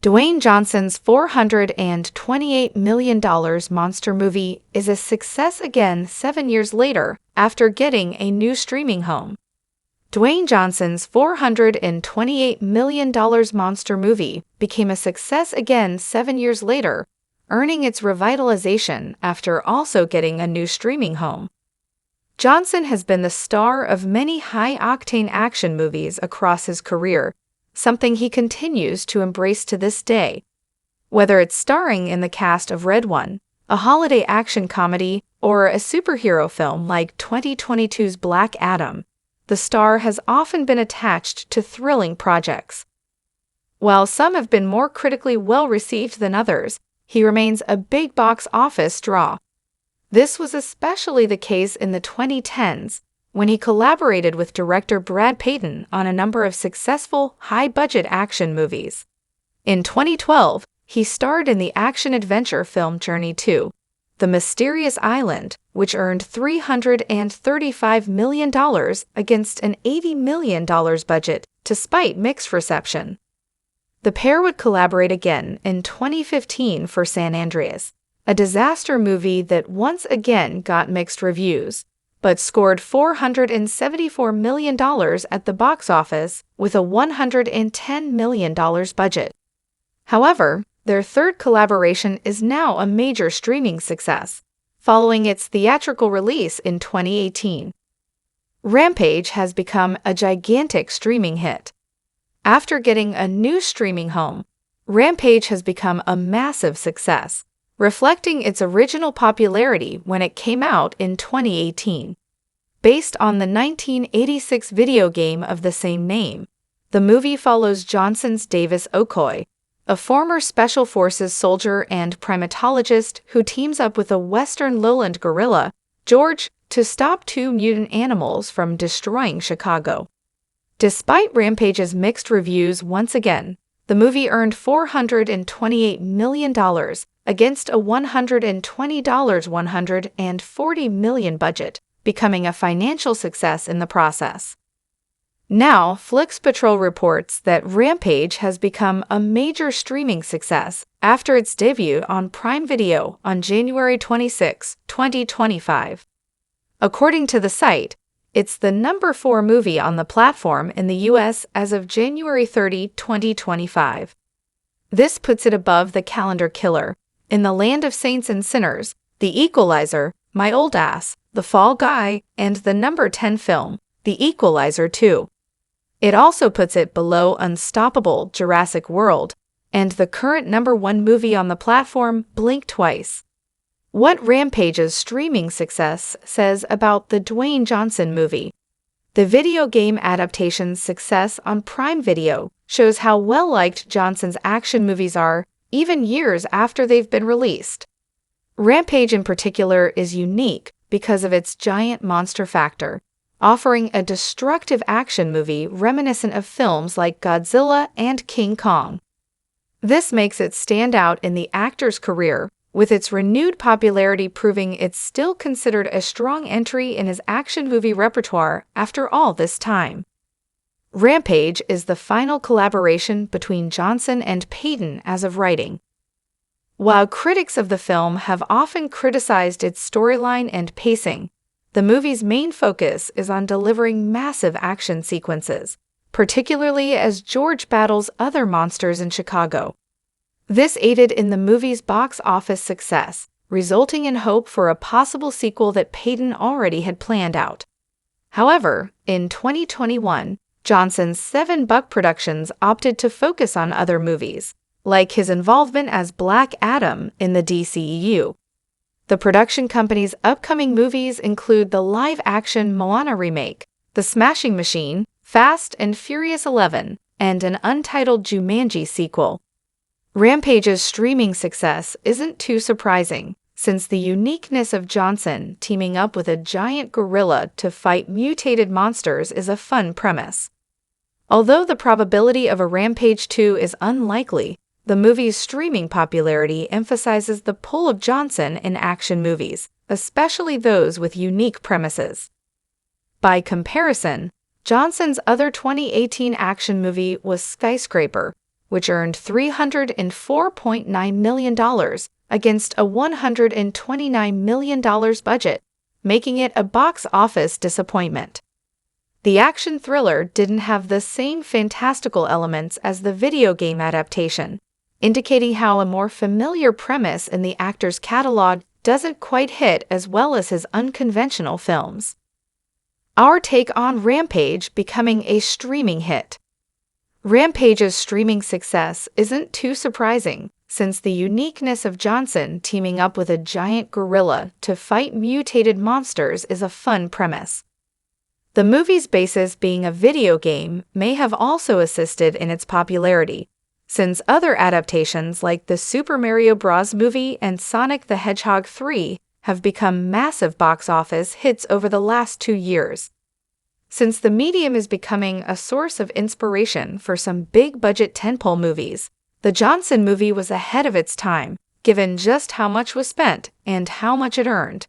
Dwayne Johnson's $428 million monster movie is a success again 7 years later after getting a new streaming home. Dwayne Johnson's $428 million monster movie became a success again 7 years later, earning its revitalization after also getting a new streaming home. Johnson has been the star of many high-octane action movies across his career, something he continues to embrace to this day. Whether it's starring in the cast of Red One, a holiday action comedy, or a superhero film like 2022's Black Adam, the star has often been attached to thrilling projects. While some have been more critically well-received than others, he remains a big box office draw. This was especially the case in the 2010s, when he collaborated with director Brad Peyton on a number of successful, high-budget action movies. In 2012, he starred in the action-adventure film Journey to The Mysterious Island, which earned $335 million against an $80 million budget, despite mixed reception. The pair would collaborate again in 2015 for San Andreas, a disaster movie that once again got mixed reviews, but scored $474 million at the box office with a $110 million budget. However, their third collaboration is now a major streaming success, following its theatrical release in 2018. Rampage has become a gigantic streaming hit. After getting a new streaming home, Rampage has become a massive success, reflecting its original popularity when it came out in 2018. Based on the 1986 video game of the same name, the movie follows Johnson's Davis Okoye, a former Special Forces soldier and primatologist who teams up with a Western lowland gorilla, George, to stop two mutant animals from destroying Chicago. Despite Rampage's mixed reviews once again, the movie earned $428 million against a $140 million budget, becoming a financial success in the process. Now, Flix Patrol reports that Rampage has become a major streaming success after its debut on Prime Video on January 26, 2025. According to the site, it's the number 4 movie on the platform in the US as of January 30, 2025. This puts it above The Calendar Killer, In the Land of Saints and Sinners, The Equalizer, My Old Ass, The Fall Guy, and the number 10 film, The Equalizer 2. It also puts it below Unstoppable, Jurassic World, and the current number 1 movie on the platform, Blink Twice. What Rampage's streaming success says about the Dwayne Johnson movie. The video game adaptation's success on Prime Video shows how well-liked Johnson's action movies are, even years after they've been released. Rampage in particular is unique because of its giant monster factor, offering a destructive action movie reminiscent of films like Godzilla and King Kong. This makes it stand out in the actor's career, with its renewed popularity proving it's still considered a strong entry in his action movie repertoire after all this time. Rampage is the final collaboration between Johnson and Peyton as of writing. While critics of the film have often criticized its storyline and pacing, the movie's main focus is on delivering massive action sequences, particularly as George battles other monsters in Chicago. This aided in the movie's box office success, resulting in hope for a possible sequel that Peyton already had planned out. However, in 2021, Johnson's 7 Buck Productions opted to focus on other movies, like his involvement as Black Adam in the DCEU. The production company's upcoming movies include the live-action Moana remake, The Smashing Machine, Fast and Furious 11, and an untitled Jumanji sequel. Rampage's streaming success isn't too surprising, since the uniqueness of Johnson teaming up with a giant gorilla to fight mutated monsters is a fun premise. Although the probability of a Rampage 2 is unlikely, the movie's streaming popularity emphasizes the pull of Johnson in action movies, especially those with unique premises. By comparison, Johnson's other 2018 action movie was Skyscraper, which earned $304.9 million against a $129 million budget, making it a box office disappointment. The action thriller didn't have the same fantastical elements as the video game adaptation, indicating how a more familiar premise in the actor's catalog doesn't quite hit as well as his unconventional films. Our take on Rampage becoming a streaming hit. Rampage's streaming success isn't too surprising, since the uniqueness of Johnson teaming up with a giant gorilla to fight mutated monsters is a fun premise. The movie's basis being a video game may have also assisted in its popularity, since other adaptations like the Super Mario Bros. Movie and Sonic the Hedgehog 3 have become massive box office hits over the last 2 years. Since the medium is becoming a source of inspiration for some big-budget tentpole movies, the Johnson movie was ahead of its time, given just how much was spent and how much it earned.